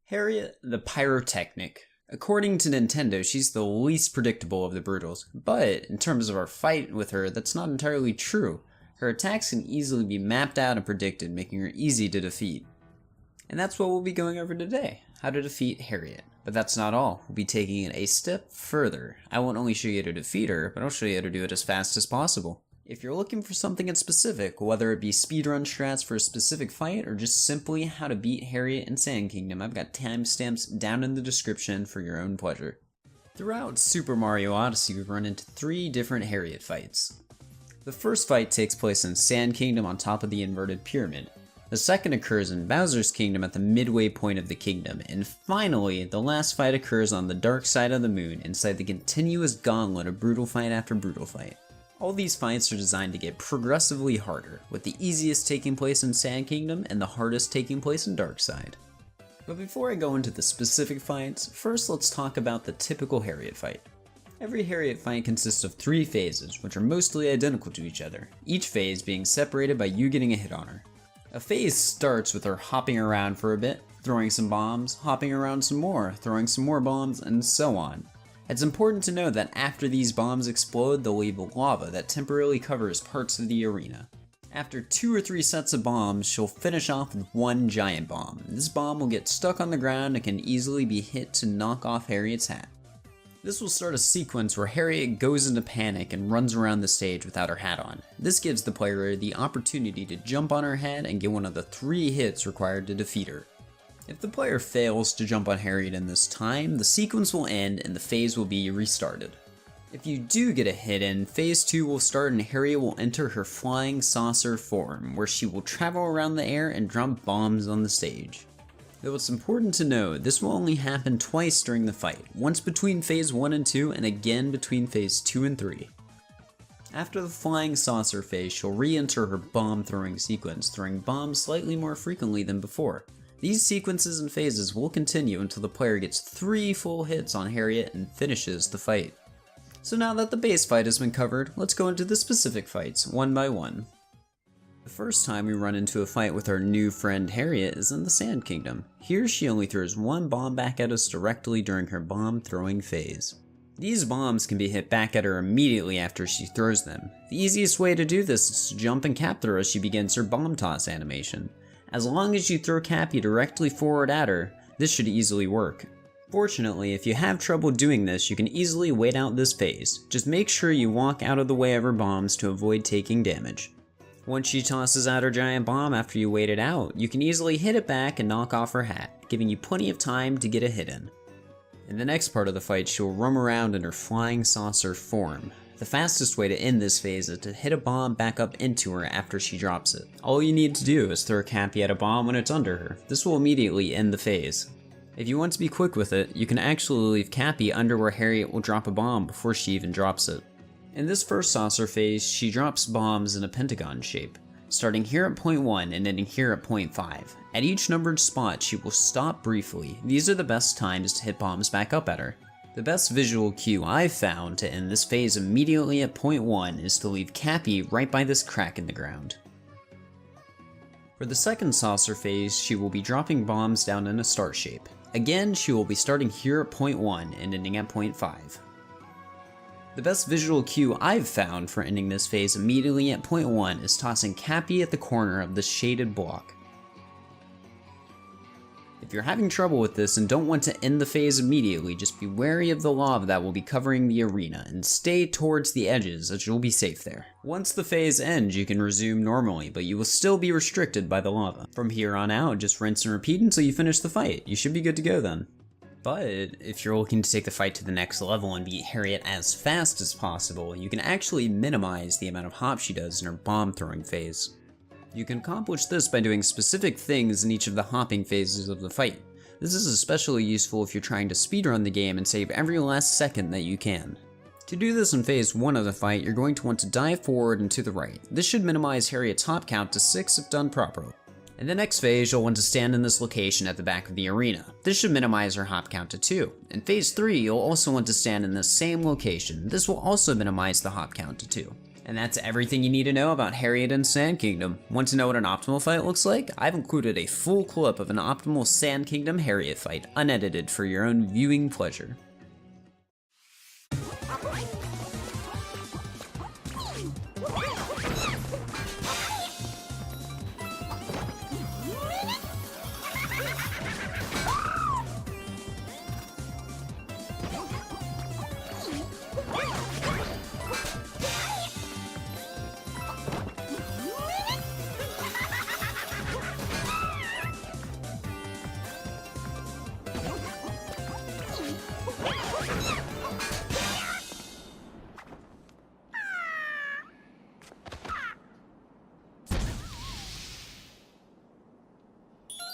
Hariet the Pyrotechnic. According to Nintendo, she's the least predictable of the Brutals, but in terms of our fight with her, that's not entirely true. Her attacks can easily be mapped out and predicted, making her easy to defeat. And that's what we'll be going over today, how to defeat Hariet. But that's not all, we'll be taking it a step further. I won't only show you how to defeat her, but I'll show you how to do it as fast as possible. If you're looking for something in specific, whether it be speedrun strats for a specific fight or just simply how to beat Hariet in Sand Kingdom, I've got timestamps down in the description for your own pleasure. Throughout Super Mario Odyssey, we've run into 3 different Hariet fights. The first fight takes place in Sand Kingdom on top of the inverted pyramid. The second occurs in Bowser's Kingdom at the midway point of the kingdom, and finally, the last fight occurs on the dark side of the moon inside the continuous gauntlet of brutal fight after brutal fight. All these fights are designed to get progressively harder, with the easiest taking place in Sand Kingdom and the hardest taking place in Dark Side. But before I go into the specific fights, first let's talk about the typical Hariet fight. Every Hariet fight consists of 3 phases, which are mostly identical to each other, each phase being separated by you getting a hit on her. A phase starts with her hopping around for a bit, throwing some bombs, hopping around some more, throwing some more bombs, and so on. It's important to know that after these bombs explode, they'll leave lava that temporarily covers parts of the arena. After 2 or 3 sets of bombs, she'll finish off with 1 giant bomb. This bomb will get stuck on the ground and can easily be hit to knock off Hariet's hat. This will start a sequence where Hariet goes into panic and runs around the stage without her hat on. This gives the player the opportunity to jump on her head and get one of the 3 hits required to defeat her. If the player fails to jump on Hariet in this time, the sequence will end and the phase will be restarted. If you do get a hit in, phase 2 will start and Hariet will enter her flying saucer form, where she will travel around the air and drop bombs on the stage. Though it's important to know, this will only happen twice during the fight, once between phase 1 and 2 and again between phase 2 and 3. After the flying saucer phase, she'll re-enter her bomb throwing sequence, throwing bombs slightly more frequently than before. These sequences and phases will continue until the player gets 3 full hits on Hariet and finishes the fight. So now that the base fight has been covered, let's go into the specific fights, one by one. The first time we run into a fight with our new friend Hariet is in the Sand Kingdom. Here she only throws 1 bomb back at us directly during her bomb throwing phase. These bombs can be hit back at her immediately after she throws them. The easiest way to do this is to jump and cap her as she begins her bomb toss animation. As long as you throw Cappy directly forward at her, this should easily work. Fortunately, if you have trouble doing this, you can easily wait out this phase. Just make sure you walk out of the way of her bombs to avoid taking damage. Once she tosses out her giant bomb after you wait it out, you can easily hit it back and knock off her hat, giving you plenty of time to get a hit in. In the next part of the fight, she'll roam around in her flying saucer form. The fastest way to end this phase is to hit a bomb back up into her after she drops it. All you need to do is throw Cappy at a bomb when it's under her. This will immediately end the phase. If you want to be quick with it, you can actually leave Cappy under where Hariet will drop a bomb before she even drops it. In this first saucer phase, she drops bombs in a pentagon shape, starting here at point 1 and ending here at point 5. At each numbered spot, she will stop briefly. These are the best times to hit bombs back up at her. The best visual cue I've found to end this phase immediately at point 1 is to leave Cappy right by this crack in the ground. For the second saucer phase, she will be dropping bombs down in a star shape. Again, she will be starting here at point 1 and ending at point 5. The best visual cue I've found for ending this phase immediately at point 1 is tossing Cappy at the corner of the shaded block. If you're having trouble with this and don't want to end the phase immediately, just be wary of the lava that will be covering the arena and stay towards the edges as you'll be safe there. Once the phase ends, you can resume normally, but you will still be restricted by the lava. From here on out, just rinse and repeat until you finish the fight. You should be good to go then. But if you're looking to take the fight to the next level and beat Hariet as fast as possible, you can actually minimize the amount of hops she does in her bomb throwing phase. You can accomplish this by doing specific things in each of the hopping phases of the fight. This is especially useful if you're trying to speedrun the game and save every last second that you can. To do this in phase 1 of the fight, you're going to want to dive forward and to the right. This should minimize Hariet's hop count to 6 if done properly. In the next phase, you'll want to stand in this location at the back of the arena. This should minimize her hop count to 2. In phase 3, you'll also want to stand in the same location. This will also minimize the hop count to 2. And that's everything you need to know about Hariet and Sand Kingdom. Want to know what an optimal fight looks like? I've included a full clip of an optimal Sand Kingdom Hariet fight, unedited for your own viewing pleasure.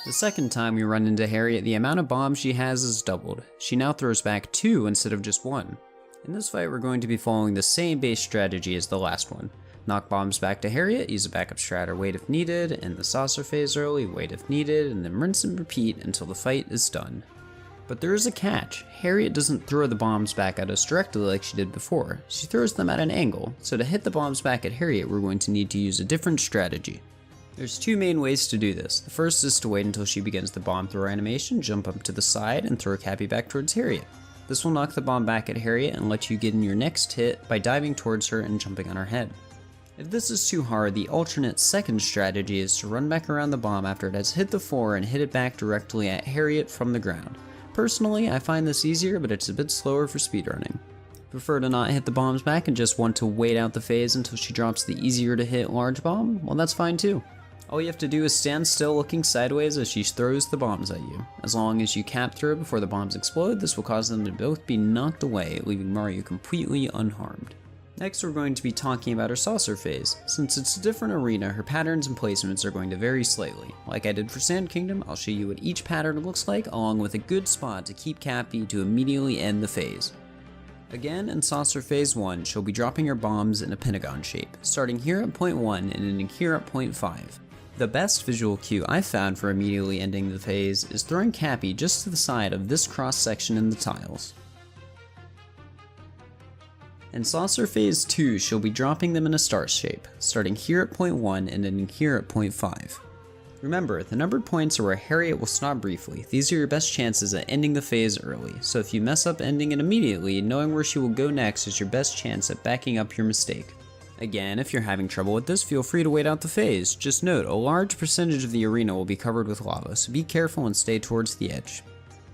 The second time we run into Hariet, the amount of bombs she has is doubled. She now throws back 2 instead of just 1. In this fight, we're going to be following the same base strategy as the last one. Knock bombs back to Hariet, use a backup strat or wait if needed, end the saucer phase early, wait if needed, and then rinse and repeat until the fight is done. But there is a catch. Hariet doesn't throw the bombs back at us directly like she did before. She throws them at an angle, so to hit the bombs back at Hariet, we're going to need to use a different strategy. There's 2 main ways to do this. The first is to wait until she begins the bomb throw animation, jump up to the side, and throw Cappy back towards Hariet. This will knock the bomb back at Hariet and let you get in your next hit by diving towards her and jumping on her head. If this is too hard, the alternate second strategy is to run back around the bomb after it has hit the floor and hit it back directly at Hariet from the ground. Personally, I find this easier, but it's a bit slower for speedrunning. Prefer to not hit the bombs back and just want to wait out the phase until she drops the easier to hit large bomb? Well, that's fine too. All you have to do is stand still looking sideways as she throws the bombs at you. As long as you cap through before the bombs explode, this will cause them to both be knocked away, leaving Mario completely unharmed. Next, we're going to be talking about her saucer phase. Since it's a different arena, her patterns and placements are going to vary slightly. Like I did for Sand Kingdom, I'll show you what each pattern looks like, along with a good spot to keep Cappy to immediately end the phase. Again, in Saucer Phase 1, she'll be dropping her bombs in a pentagon shape, starting here at point 1 and ending here at point 5. The best visual cue I've found for immediately ending the phase is throwing Cappy just to the side of this cross section in the tiles. In Saucer Phase 2, she'll be dropping them in a star shape, starting here at point 1 and ending here at point 5. Remember, the numbered points are where Hariet will stop briefly. These are your best chances at ending the phase early, so if you mess up ending it immediately, knowing where she will go next is your best chance at backing up your mistake. Again, if you're having trouble with this, feel free to wait out the phase. Just note, a large percentage of the arena will be covered with lava, so be careful and stay towards the edge.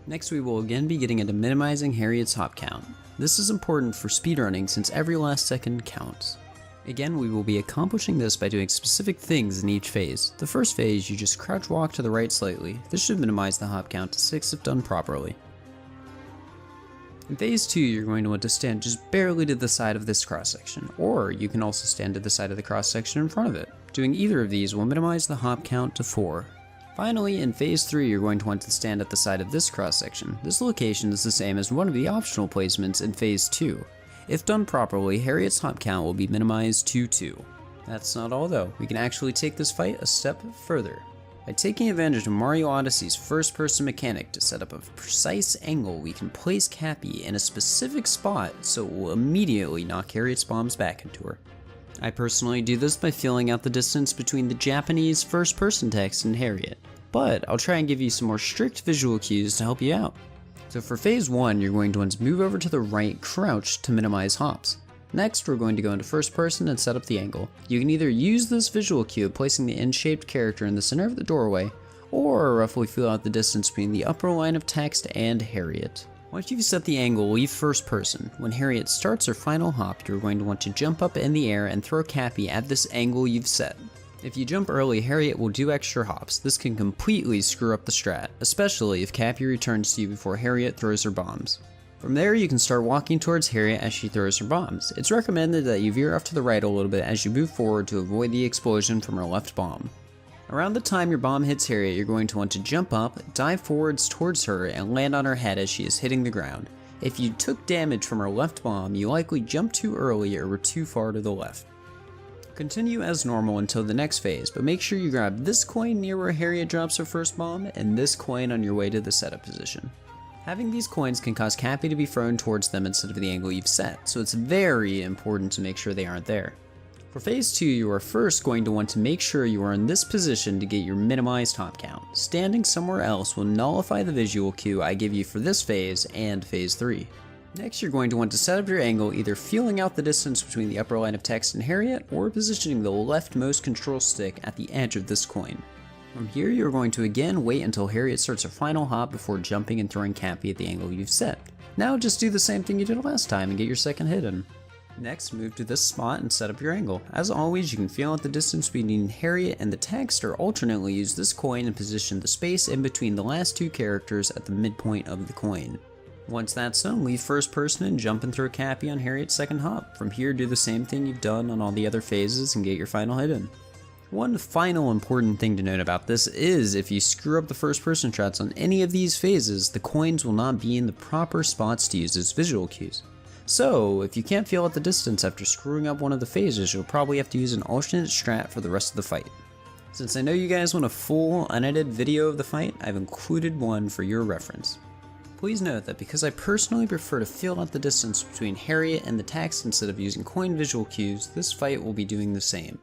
Next, we will again be getting into minimizing Hariet's hop count. This is important for speedrunning since every last second counts. Again, we will be accomplishing this by doing specific things in each phase. The first phase, you just crouch walk to the right slightly. This should minimize the hop count to 6 if done properly. In phase 2, you're going to want to stand just barely to the side of this cross section, or you can also stand to the side of the cross section in front of it. Doing either of these will minimize the hop count to 4. Finally, in phase 3, you're going to want to stand at the side of this cross section. This location is the same as one of the optional placements in phase 2. If done properly, Hariet's hop count will be minimized to 2. That's not all though, we can actually take this fight a step further. By taking advantage of Mario Odyssey's first-person mechanic to set up a precise angle, we can place Cappy in a specific spot so it will immediately knock Hariet's bombs back into her. I personally do this by filling out the distance between the Japanese first-person text and Hariet, but I'll try and give you some more strict visual cues to help you out. So for phase 1, you're going to want to move over to the right, crouch to minimize hops. Next, we're going to go into first person and set up the angle. You can either use this visual cue of placing the N-shaped character in the center of the doorway, or roughly fill out the distance between the upper line of text and Hariet. Once you've set the angle, leave first person. When Hariet starts her final hop, you're going to want to jump up in the air and throw Cappy at this angle you've set. If you jump early, Hariet will do extra hops. This can completely screw up the strat, especially if Cappy returns to you before Hariet throws her bombs. From there, you can start walking towards Hariet as she throws her bombs. It's recommended that you veer off to the right a little bit as you move forward to avoid the explosion from her left bomb. Around the time your bomb hits Hariet, you're going to want to jump up, dive forwards towards her, and land on her head as she is hitting the ground. If you took damage from her left bomb, you likely jumped too early or were too far to the left. Continue as normal until the next phase, but make sure you grab this coin near where Hariet drops her first bomb, and this coin on your way to the setup position. Having these coins can cause Cappy to be thrown towards them instead of the angle you've set, so it's very important to make sure they aren't there. For phase 2, you are first going to want to make sure you are in this position to get your minimized hop count. Standing somewhere else will nullify the visual cue I give you for this phase and phase 3. Next, you're going to want to set up your angle, either feeling out the distance between the upper line of text and Hariet, or positioning the leftmost control stick at the edge of this coin. From here, you're going to again wait until Hariet starts her final hop before jumping and throwing Cappy at the angle you've set. Now just do the same thing you did last time and get your second hit in. Next, move to this spot and set up your angle. As always, you can feel out the distance between Hariet and the text, or alternately use this coin and position the space in between the last two characters at the midpoint of the coin. Once that's done, leave first person and jump and throw Cappy on Hariet's second hop. From here, do the same thing you've done on all the other phases and get your final hit in. One final important thing to note about this is if you screw up the first person shots on any of these phases, the coins will not be in the proper spots to use as visual cues. So, if you can't feel at the distance after screwing up one of the phases, you'll probably have to use an alternate strat for the rest of the fight. Since I know you guys want a full, unedited video of the fight, I've included one for your reference. Please note that because I personally prefer to feel out the distance between Hariet and the text instead of using coin visual cues, this fight will be doing the same.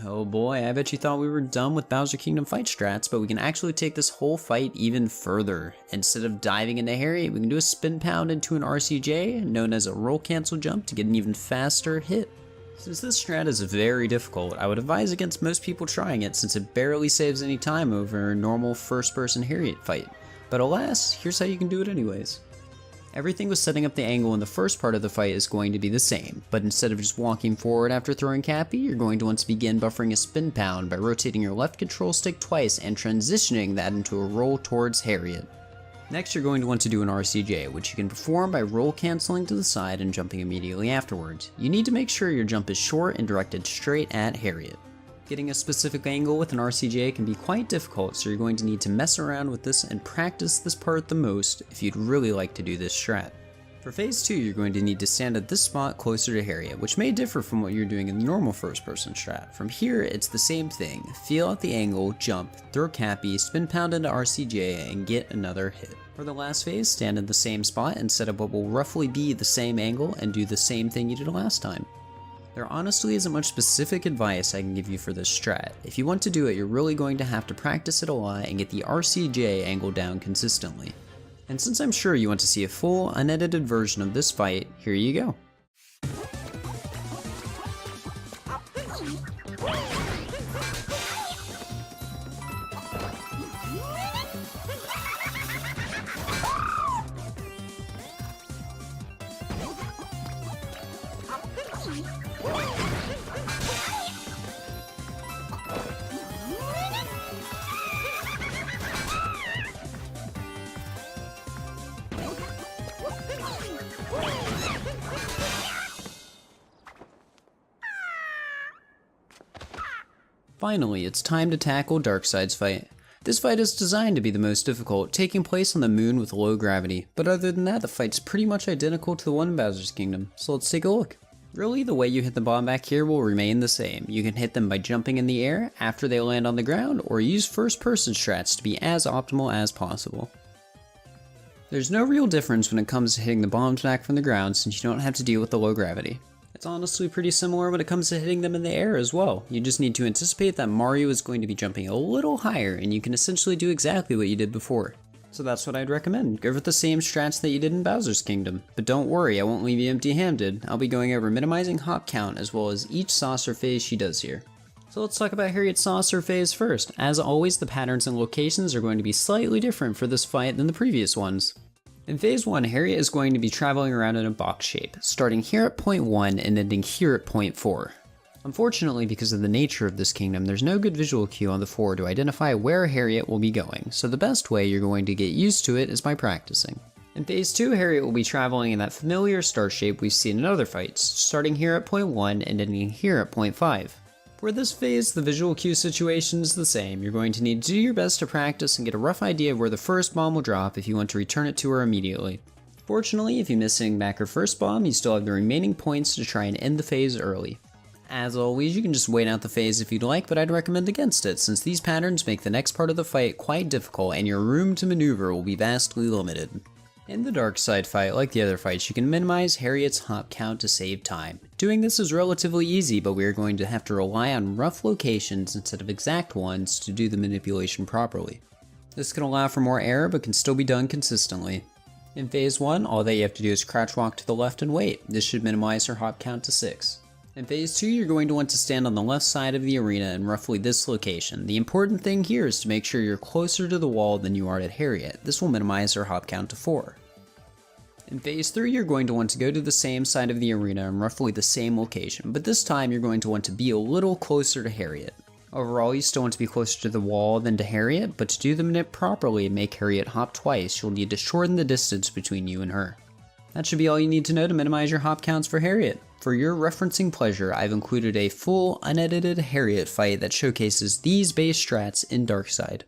Oh boy, I bet you thought we were done with Bowser Kingdom fight strats, but we can actually take this whole fight even further. Instead of diving into Hariet, we can do a spin pound into an RCJ, known as a roll cancel jump, to get an even faster hit. Since this strat is very difficult, I would advise against most people trying it since it barely saves any time over a normal first person Hariet fight. But alas, here's how you can do it anyways. Everything with setting up the angle in the first part of the fight is going to be the same, but instead of just walking forward after throwing Cappy, you're going to want to begin buffering a spin pound by rotating your left control stick twice and transitioning that into a roll towards Hariet. Next, you're going to want to do an RCJ, which you can perform by roll canceling to the side and jumping immediately afterwards. You need to make sure your jump is short and directed straight at Hariet. Getting a specific angle with an RCJ can be quite difficult, so you're going to need to mess around with this and practice this part the most if you'd really like to do this strat. For phase 2, you're going to need to stand at this spot closer to Hariet, which may differ from what you're doing in the normal first person strat. From here, it's the same thing. Feel out the angle, jump, throw Cappy, spin pound into RCJ, and get another hit. For the last phase, stand in the same spot and set up what will roughly be the same angle and do the same thing you did last time. There honestly isn't much specific advice I can give you for this strat. If you want to do it, you're really going to have to practice it a lot and get the RCJ angle down consistently. And since I'm sure you want to see a full, unedited version of this fight, here you go. Finally, it's time to tackle Darkseid's fight. This fight is designed to be the most difficult, taking place on the moon with low gravity, but other than that, the fight's pretty much identical to the one in Bowser's Kingdom, so let's take a look. Really, the way you hit the bomb back here will remain the same. You can hit them by jumping in the air after they land on the ground, or use first person strats to be as optimal as possible. There's no real difference when it comes to hitting the bombs back from the ground since you don't have to deal with the low gravity. It's honestly pretty similar when it comes to hitting them in the air as well. You just need to anticipate that Mario is going to be jumping a little higher and you can essentially do exactly what you did before. So that's what I'd recommend. Go with the same strats that you did in Bowser's Kingdom. But don't worry, I won't leave you empty-handed. I'll be going over minimizing hop count as well as each saucer phase she does here. So let's talk about Hariet's saucer phase first. As always, the patterns and locations are going to be slightly different for this fight than the previous ones. In phase 1, Hariet is going to be traveling around in a box shape, starting here at point 1 and ending here at point 4. Unfortunately, because of the nature of this kingdom, there's no good visual cue on the floor to identify where Hariet will be going, so the best way you're going to get used to it is by practicing. In Phase 2, Hariet will be traveling in that familiar star shape we've seen in other fights, starting here at point 1 and ending here at point 5. For this phase, the visual cue situation is the same. You're going to need to do your best to practice and get a rough idea of where the first bomb will drop if you want to return it to her immediately. Fortunately, if you miss hitting back her first bomb, you still have the remaining points to try and end the phase early. As always, you can just wait out the phase if you'd like, but I'd recommend against it, since these patterns make the next part of the fight quite difficult and your room to maneuver will be vastly limited. In the dark side fight, like the other fights, you can minimize Hariet's hop count to save time. Doing this is relatively easy, but we are going to have to rely on rough locations instead of exact ones to do the manipulation properly. This can allow for more error, but can still be done consistently. In Phase 1, all that you have to do is crouch walk to the left and wait. This should minimize her hop count to 6. In Phase 2, you're going to want to stand on the left side of the arena in roughly this location. The important thing here is to make sure you're closer to the wall than you are at Hariet. This will minimize her hop count to 4. In Phase 3, you're going to want to go to the same side of the arena in roughly the same location, but this time you're going to want to be a little closer to Hariet. Overall, you still want to be closer to the wall than to Hariet, but to do the manip properly and make Hariet hop twice, you'll need to shorten the distance between you and her. That should be all you need to know to minimize your hop counts for Hariet. For your referencing pleasure, I've included a full, unedited Hariet fight that showcases these base strats in Darkside.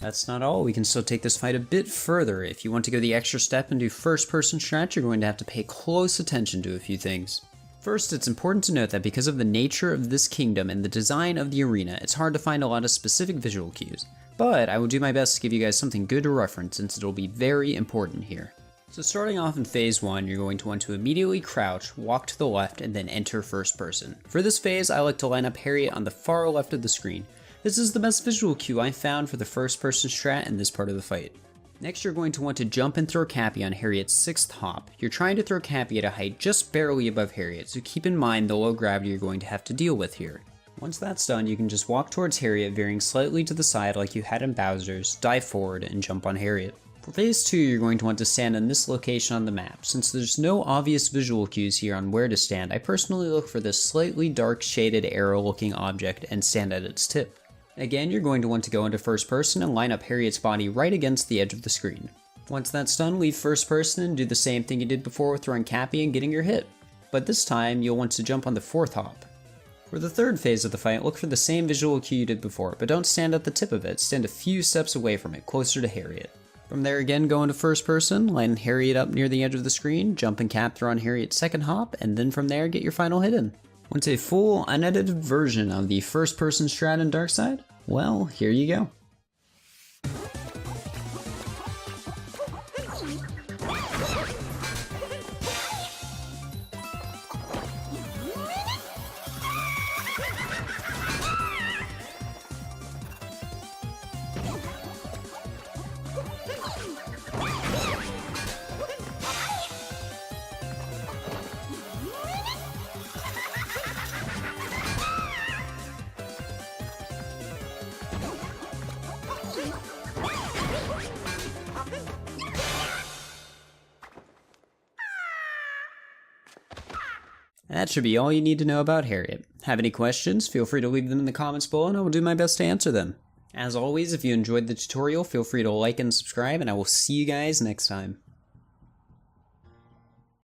That's not all, we can still take this fight a bit further. If you want to go the extra step and do first person strat, you're going to have to pay close attention to a few things. First, it's important to note that because of the nature of this kingdom and the design of the arena, it's hard to find a lot of specific visual cues. But I will do my best to give you guys something good to reference since it'll be very important here. So starting off in Phase 1, you're going to want to immediately crouch, walk to the left, and then enter first person. For this phase, I like to line up Hariet on the far left of the screen. This is the best visual cue I found for the first person strat in this part of the fight. Next, you're going to want to jump and throw Cappy on Hariet's 6th hop. You're trying to throw Cappy at a height just barely above Hariet, so keep in mind the low gravity you're going to have to deal with here. Once that's done, you can just walk towards Hariet, veering slightly to the side like you had in Bowser's, dive forward, and jump on Hariet. For Phase 2, you're going to want to stand in this location on the map. Since there's no obvious visual cues here on where to stand, I personally look for this slightly dark shaded arrow looking object and stand at its tip. Again, you're going to want to go into first person and line up Hariet's body right against the edge of the screen. Once that's done, leave first person and do the same thing you did before with throwing Cappy and getting your hit. But this time, you'll want to jump on the 4th hop. For the 3rd phase of the fight, look for the same visual cue you did before, but don't stand at the tip of it, stand a few steps away from it, closer to Hariet. From there again, go into first person, line Hariet up near the edge of the screen, jump and cap throw on Hariet's 2nd hop, and then from there, get your final hit in. Want a full, unedited version of the first person strat in Darkside? Well, here you go. That should be all you need to know about Hariet. Have any questions? Feel free to leave them in the comments below and I will do my best to answer them. As always, if you enjoyed the tutorial, feel free to like and subscribe, and I will see you guys next time.